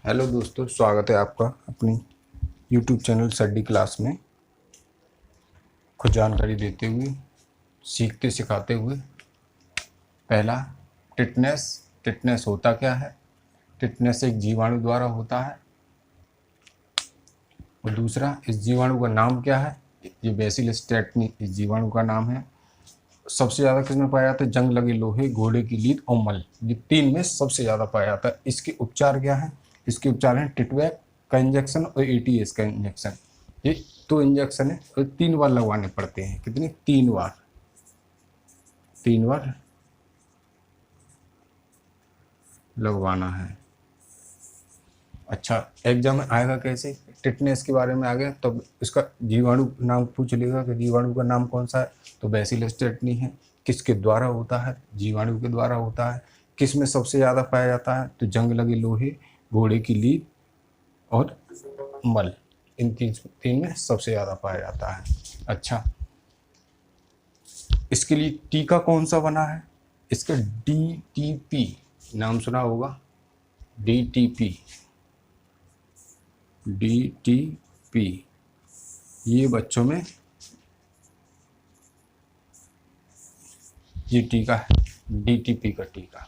Hello दोस्तों, स्वागत है आपका अपनी यूट्यूब चैनल स्टडी क्लास में। कुछ जानकारी देते हुए, सीखते सिखाते हुए। पहला, टिटनेस। टिटनेस होता क्या है? टिटनेस एक जीवाणु द्वारा होता है। और दूसरा, इस जीवाणु का नाम क्या है? ये बेसिलस टेटनी इस जीवाणु का नाम है। सबसे ज़्यादा किसमें पाया जाता है? जंग लगे लोहे, घोड़े की लीद और मल, ये तीन में सबसे ज़्यादा पाया जाता है। इसके उपचार क्या है? इसके उपचार हैं टिटवैक का इंजेक्शन और एटीएस का इंजेक्शन। ये दो इंजेक्शन है और 3 बार लगवाने पड़ते हैं। कितने? 3 बार। 3 बार लगवाना है। अच्छा, एग्जाम में आएगा कैसे? टिटनेस के बारे में आ गया तो इसका जीवाणु नाम पूछ लेगा कि जीवाणु का नाम कौन सा है, तो बेसिलस टेटनी है। किसके द्वारा होता है? जीवाणु के द्वारा होता है। किस में सबसे ज़्यादा पाया जाता है? तो जंग लगे लोहे, घोड़े की लीद और मल, इन तीन में सबसे ज़्यादा पाया जाता है। अच्छा, इसके लिए टीका कौन सा बना है? इसका DTP नाम सुना होगा। DTP। DTP ये बच्चों में ये टीका है। DTP का टीका।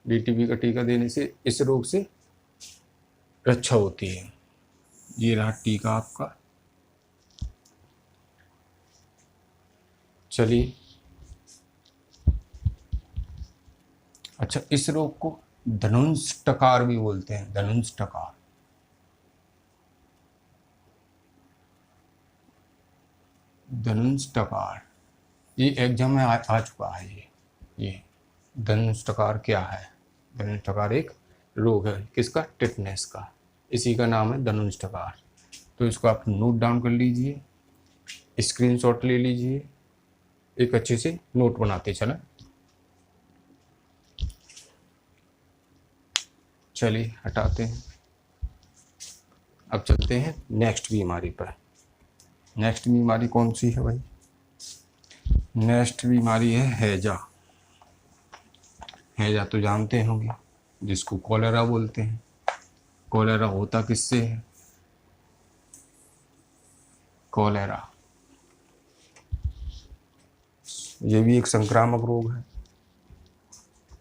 DTP का टीका देने से इस रोग से रक्षा होती है। ये रहा टीका आपका। चलिए, अच्छा, इस रोग को धनुष-टकार भी बोलते हैं। धनुष-टकार। धनुष-टकार ये एग्जाम में आ चुका है। ये धनुष-टकार क्या है? धनुष-टकार एक रोग है। किसका? टिटनेस का। इसी का नाम है धनुष-टकार। तो इसको आप नोट डाउन कर लीजिए, स्क्रीनशॉट ले लीजिए, एक अच्छे से नोट बनाते चलें। चलिए, हटाते हैं। अब चलते हैं नेक्स्ट बीमारी पर। नेक्स्ट बीमारी कौन सी है भाई? नेक्स्ट बीमारी है हैजा। हैजा तो जानते होंगे, जिसको कॉलेरा बोलते हैं। कॉलेरा होता किससे है? कॉलेरा ये भी एक संक्रामक रोग है।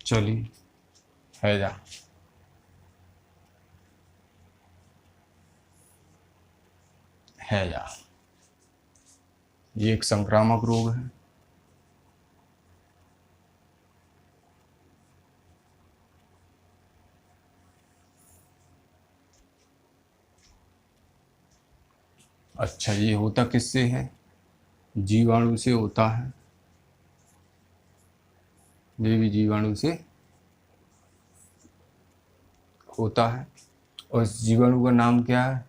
चलिए, हैजा। हैजा ये एक संक्रामक रोग है। अच्छा, ये होता किससे है? जीवाणु से होता है। ये भी जीवाणु से होता है। और इस जीवाणु का नाम क्या है?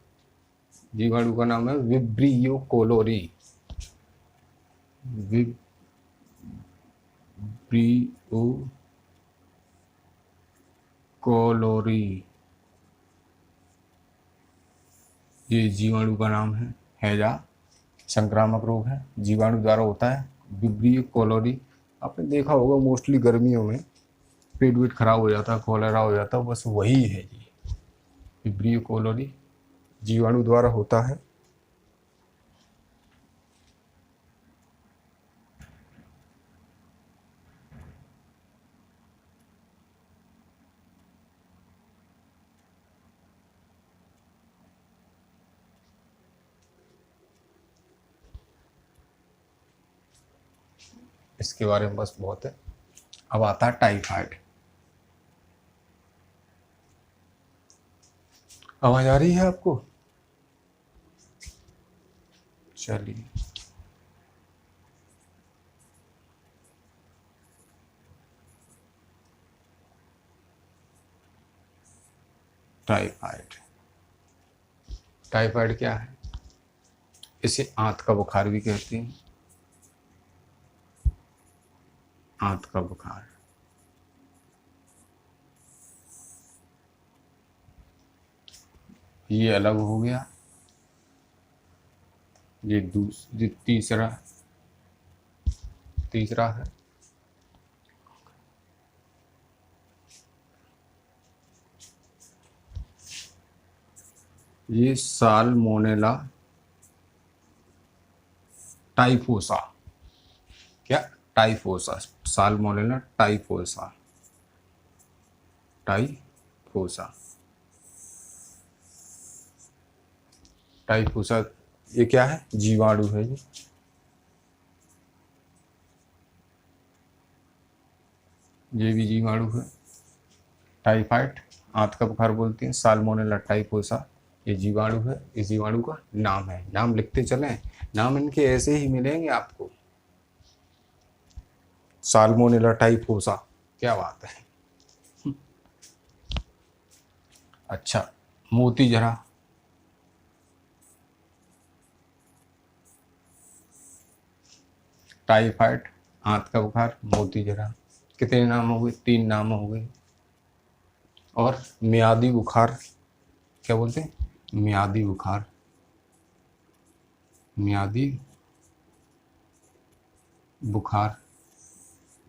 जीवाणु का नाम है विब्रियो कोलोरी। विब्रियो कोलोरी ये जीवाणु का नाम है। हैजा संक्रामक रोग है, जीवाणु द्वारा होता है। विब्रियो कोलोरी आपने देखा होगा, मोस्टली गर्मियों में पेट वेट खराब हो जाता है, कॉलेरा हो जाता है, बस वही है जी। विब्रियो कोलोरी जीवाणु द्वारा होता है। इसके बारे में बस बहुत है। अब आता है टाइफाइड। आवाज आ रही है आपको? चलिए, टाइफाइड। टाइफाइड क्या है? इसे आंत का बुखार भी कहते हैं। आंत का बुखार। ये अलग हो गया। ये तीसरा है। ये साल्मोनेला टाइफोसा। क्या? टाइफोसा, साल्मोनेला टाइफोसा, टाइफोसा, टाइफोसा। ये क्या है? जीवाणु है ये। ये भी जीवाणु है। टाइफाइड, आंत का बुखार बोलते हैं, साल्मोनेला टाइफोसा, ये जीवाणु है। इस जीवाणु का नाम है, नाम लिखते चलें, नाम इनके ऐसे ही मिलेंगे आपको। साल्मोनेला टाइफोसा, क्या बात है। अच्छा, मोती जरा, टाइफाइड, आंत का बुखार, मोती जरा। कितने नाम हो गए? 3 नाम हो गए। और मियादी बुखार, क्या बोलते हैं? मियादी बुखार, मियादी बुखार,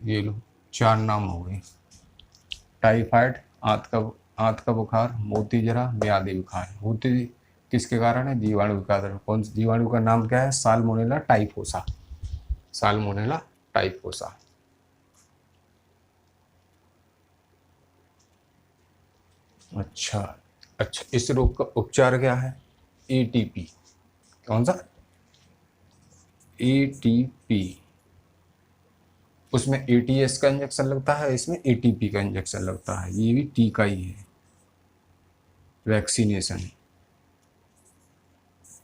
ये लो 4 नाम हो गए। टाइफाइड, आंत का बुखार, मोती जरा, मियादी बुखार। होती किसके कारण है? जीवाणु के कारण। कौन से जीवाणु का नाम क्या है? Salmonella typhosa, salmonella typhosa. अच्छा, अच्छा, इस रोग का उपचार क्या है? एटीपी। कौन सा? एटीपी। उसमें एटीएस का इंजेक्शन लगता है, इसमें एटीपी का इंजेक्शन लगता है। ये भी टीका ही है, वैक्सीनेशन,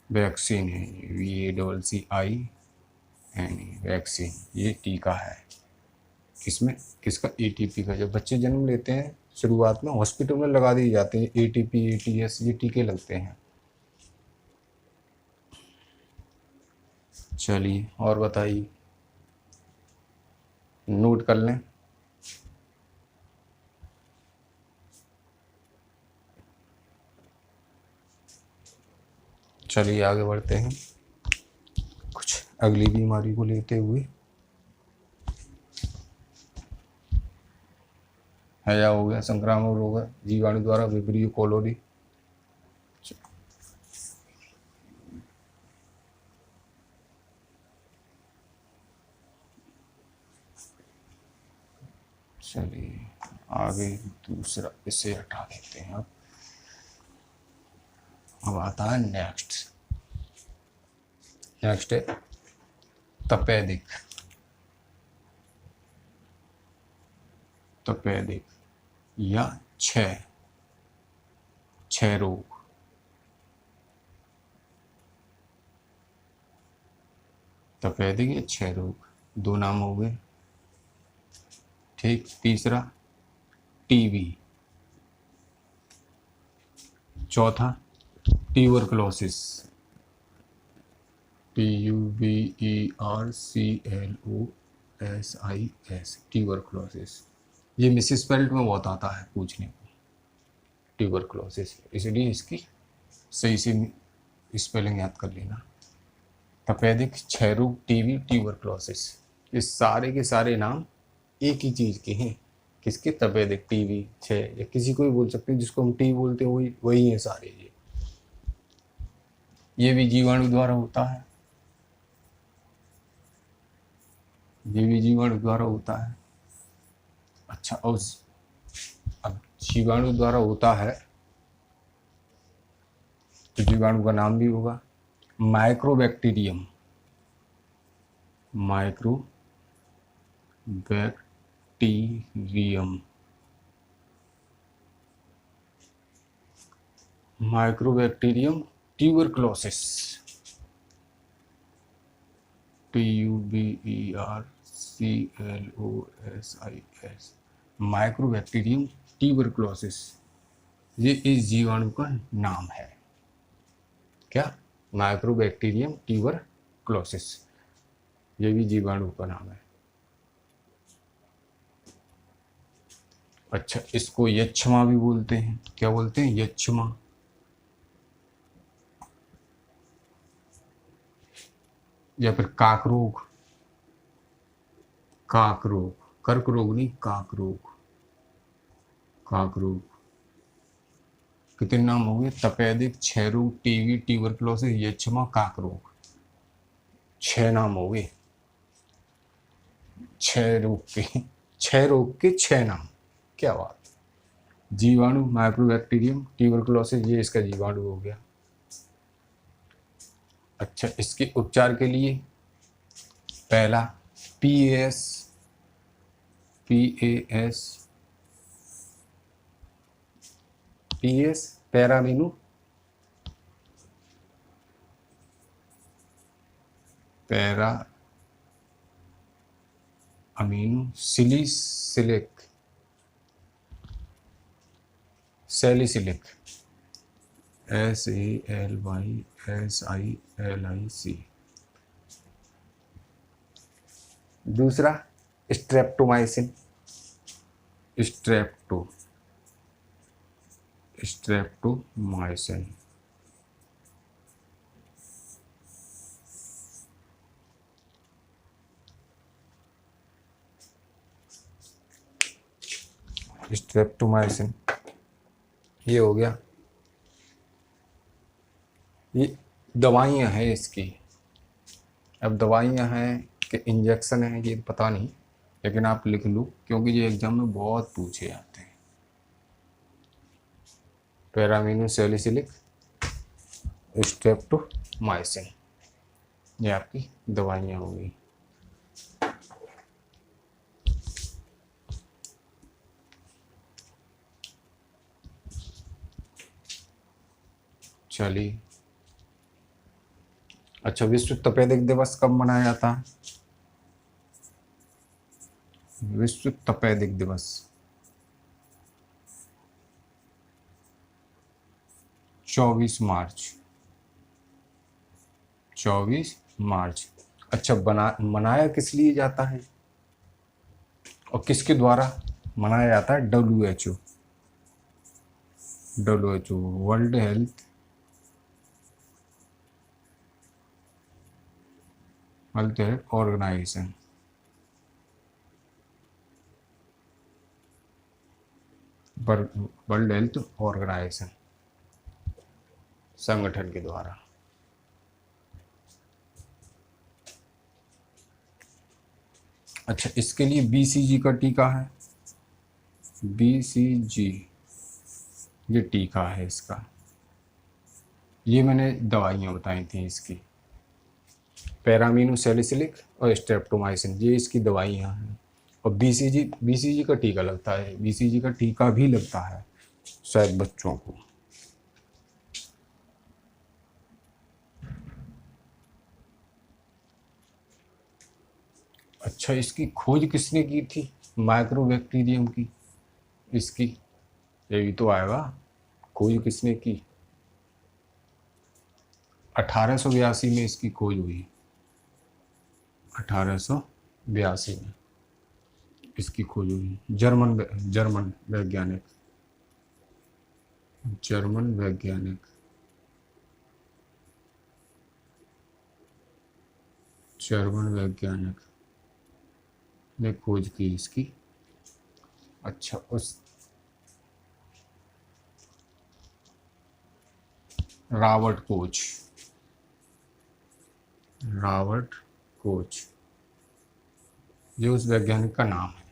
वैक्सीन है, VACCIN, वैक्सीन, ये टीका है। किसमें? किसका? एटीपी का। जब बच्चे जन्म लेते हैं शुरुआत में हॉस्पिटल में लगा दिए जाते हैं एटीपी, एटीएस, ये टीके लगते हैं। चलिए और बताइए, नोट कर लें। चलिए आगे बढ़ते हैं कुछ अगली बीमारी को लेते हुए। हैजा हो गया, संक्रामक रोग है, जीवाणु द्वारा विब्रियो कोलोरी। चलिए आगे दूसरा, इसे हटा देते हैं। अब आता है नेक्स्ट। नेक्स्ट है तपेदिक। तपेदिक या क्षय, क्षय रोग। तपेदिक या क्षय रोग, 2 नाम हो गए। ठीक। तीसरा टीबी। चौथा ट्यूबरकुलोसिस, TUBERCLOSIS, ट्यूबरकुलोसिस। ये मिसिस बेल्ट में बहुत आता है पूछने को, ट्यूबरकुलोसिस, इसलिए इसकी सही से स्पेलिंग याद कर लेना। तपेदिक, क्षय रोग, टीबी, ट्यूबरकुलोसिस, ये सारे के सारे नाम एक ही चीज़ के हैं। किसके? तपेदिक, टीबी, क्षय, या किसी को भी बोल सकते हैं, जिसको हम टी बोलते हैं वही वही है सारे। ये भी जीवाणु द्वारा होता है, ये भी जीवाणु द्वारा होता है। अच्छा, और अब जीवाणु द्वारा होता है तो जीवाणु का नाम भी होगा mycobacterium, mycobacterium, mycobacterium tuberculosis, TUBERCLOSIS, mycobacterium tuberculosis, ये इस जीवाणु का नाम है। क्या? माइक्रोबैक्टीरियम ट्यूबरकुलोसिस, ये भी जीवाणु का नाम है। अच्छा, इसको यक्षमा भी बोलते हैं। क्या बोलते हैं? यक्षमा। या फिर काक रोग, काक रोग, कर्क रोग नहीं, काक रोग, काक रोग। कितने नाम हो गए? तपेदिक, क्षय रोग, टीबी, ट्यूबरकुलोसिस, यक्षमा, काक रोग। 6 नाम हो गए। 6 नाम। क्या बात। जीवाणु, माइक्रोबैक्टीरियम, ट्यूबरकुलोसिस, ये इसका जीवाणु हो गया। अच्छा, इसके उपचार के लिए पहला पीएस पीएस पीएस पैरामीनू अमीनो सिलिसिलिक सैलिसिलिक SALYSILIC। दूसरा स्ट्रेप्टोमाइसिन स्ट्रेप्टोमाइसिन। स्ट्रेप्टोमाइसिन ये हो गया। ये दवाइयाँ हैं इसकी। अब दवाइयाँ हैं कि इंजेक्शन है ये पता नहीं, लेकिन आप लिख लो क्योंकि ये एग्जाम में बहुत पूछे जाते हैं। पैरामीनो सैलिसिलिक, स्ट्रेप्टोमाइसिन, ये आपकी दवाइयाँ होंगी। चलिए, अच्छा, विश्व तपेदिक दिवस कब मनाया जाता है? विश्व तपेदिक दिवस 24 मार्च। 24 मार्च। अच्छा, मनाया किस लिए जाता है और किसके द्वारा मनाया जाता है? WHO world health organisation. World health organisation संगठन के द्वारा। अच्छा, इसके लिए BCG का टीका है। BCG ये टीका है इसका। ये मैंने दवाइयाँ बताई थी इसकी, पैरामीनो सैलिसिलिक और स्ट्रेप्टोमाइसिन, ये इसकी दवाइयाँ हैं। और BCG का टीका लगता है। BCG का टीका भी लगता है शायद बच्चों को। अच्छा, इसकी खोज किसने की थी? माइक्रोबैक्टीरियम की। इसकी ये भी तो आएगा, खोज किसने की? 1882 में इसकी खोज हुई। 1882 में इसकी खोज हुई। जर्मन वैज्ञानिक ने खोज की इसकी। अच्छा, उस रॉबर्ट कोच ये उस वैज्ञानिक का नाम है।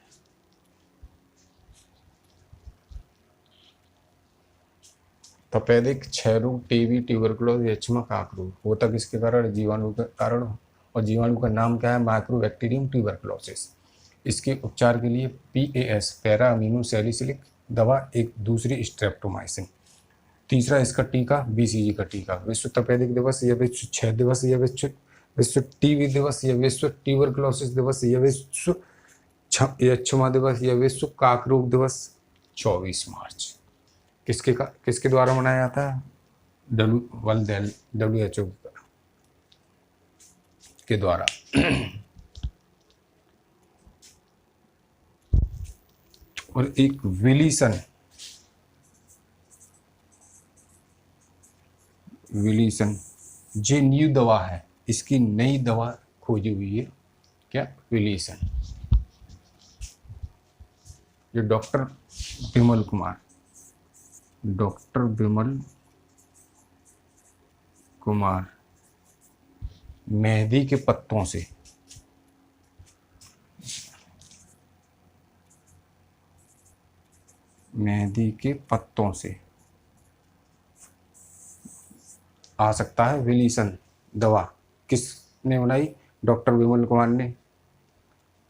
तपेदिक, क्षय रोग, टीबी, ट्यूबरकुलोसिस, यक्षमा, काक रोग होता किसके कारण? जीवाणु के कारण। और जीवाणु का नाम क्या है? Mycobacterium tuberculosis. इसके उपचार के लिए PAS पैरा अमीनो सैलिसिलिक दवा, एक दूसरी स्ट्रेप्टोमाइसिन। तीसरा इसका टीका BCG का टीका। विश्व तपेदिक दिवस या विश्व क्षय दिवस या विश्व टीबी दिवस या विश्व ट्यूबरकुलोसिस दिवस या विश्व यक्षमा दिवस या विश्व काक रोग दिवस 24 मार्च। किसके द्वारा मनाया जाता है? WHO के द्वारा। और एक विलिसन जो न्यू दवा है, इसकी नई दवा खोजी हुई है। क्या? विलिसन। जो डॉक्टर विमल कुमार डॉक्टर विमल कुमार मेहंदी के पत्तों से। मेहंदी के पत्तों से आ सकता है विलीसन दवा। किसने बनाई? डॉक्टर विमल कुमार ने।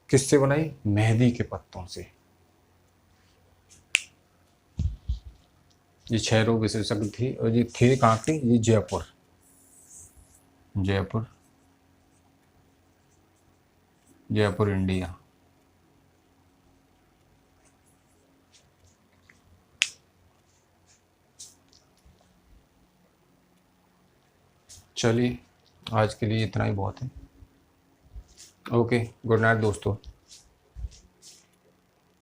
किससे बनाई? मेहंदी के पत्तों से। ये 6 रोग विशेषज्ञ थी और ये थे कहाँ के? ये जयपुर। जयपुर, जयपुर इंडिया। चलिए आज के लिए इतना ही बहुत है। ओके, गुड नाइट दोस्तों।